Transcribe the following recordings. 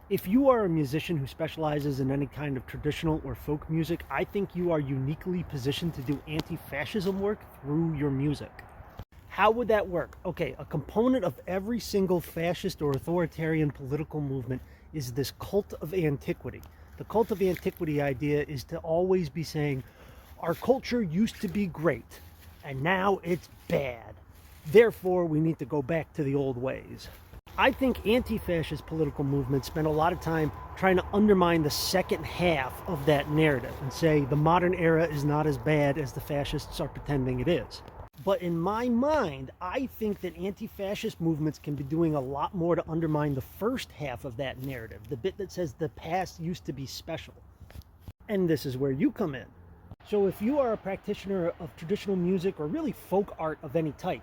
If you are a musician who specializes in any kind of traditional or folk music, I think you are uniquely positioned to do anti-fascism work through your music. How would that work? Okay, a component of every single fascist or authoritarian political movement is this cult of antiquity. The cult of antiquity idea is to always be saying, our culture used to be great, and now it's bad. Therefore, we need to go back to the old ways. I think anti-fascist political movements spend a lot of time trying to undermine the second half of that narrative and say the modern era is not as bad as the fascists are pretending it is. But in my mind, I think that anti-fascist movements can be doing a lot more to undermine the first half of that narrative, the bit that says the past used to be special. And this is where you come in. So if you are a practitioner of traditional music or really folk art of any type,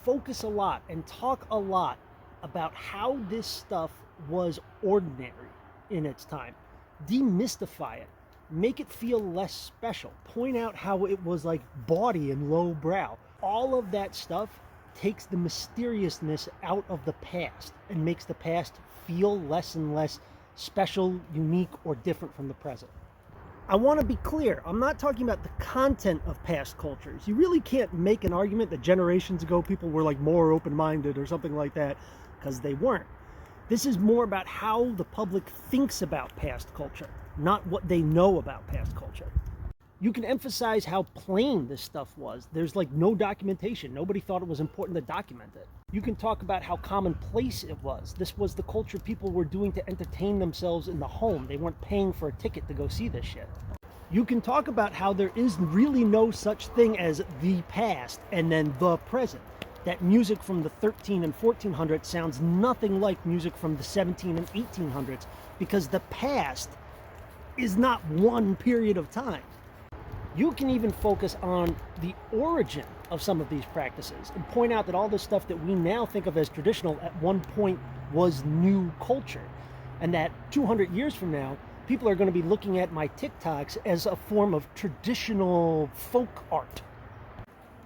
focus a lot and talk a lot about how this stuff was ordinary in its time. Demystify it. Make it feel less special. Point out how it was like bawdy and lowbrow. All of that stuff takes the mysteriousness out of the past and makes the past feel less and less special, unique, or different from the present. I want to be clear, I'm not talking about the content of past cultures. You really can't make an argument that generations ago people were like more open-minded or something like that, because they weren't. This is more about how the public thinks about past culture, not what they know about past culture. You can emphasize how plain this stuff was. There's like no documentation. Nobody thought it was important to document it. You can talk about how commonplace it was. This was the culture people were doing to entertain themselves in the home. They weren't paying for a ticket to go see this shit. You can talk about how there is really no such thing as the past and then the present. That music from the 13 and 1400s sounds nothing like music from the 17 and 1800s because the past is not one period of time. You can even focus on the origin of some of these practices and point out that all the stuff that we now think of as traditional at one point was new culture, and that 200 years from now, people are going to be looking at my TikToks as a form of traditional folk art.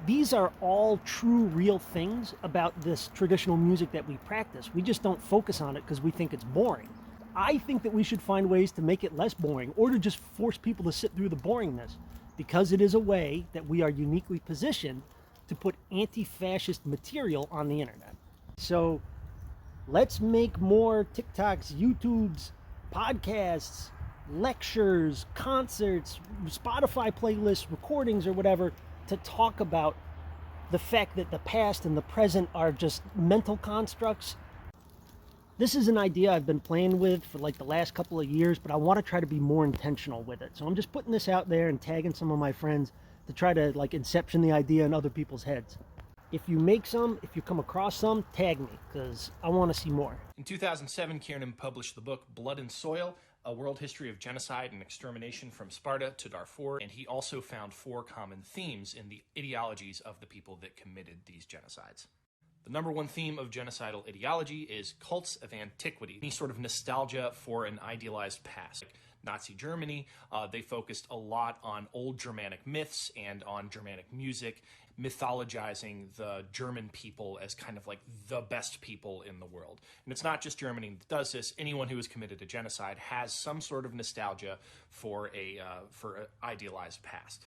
These are all true, real things about this traditional music that we practice. We just don't focus on it because we think it's boring. I think that we should find ways to make it less boring or to just force people to sit through the boringness, because it is a way that we are uniquely positioned to put anti-fascist material on the internet. So let's make more TikToks, YouTubes, podcasts, lectures, concerts, Spotify playlists, recordings, or whatever, to talk about the fact that the past and the present are just mental constructs. This is an idea I've been playing with for like the last couple of years, but I want to try to be more intentional with it. So I'm just putting this out there and tagging some of my friends to try to like inception the idea in other people's heads. If you make some, if you come across some, tag me, because I want to see more. In 2007, Kiernan published the book Blood and Soil, A World History of Genocide and Extermination from Sparta to Darfur, and he also found 4 common themes in the ideologies of the people that committed these genocides. The number one theme of genocidal ideology is cults of antiquity, any sort of nostalgia for an idealized past. Like Nazi Germany, they focused a lot on old Germanic myths and on Germanic music, mythologizing the German people as kind of like the best people in the world. And it's not just Germany that does this. Anyone who has committed a genocide has some sort of nostalgia for an idealized past.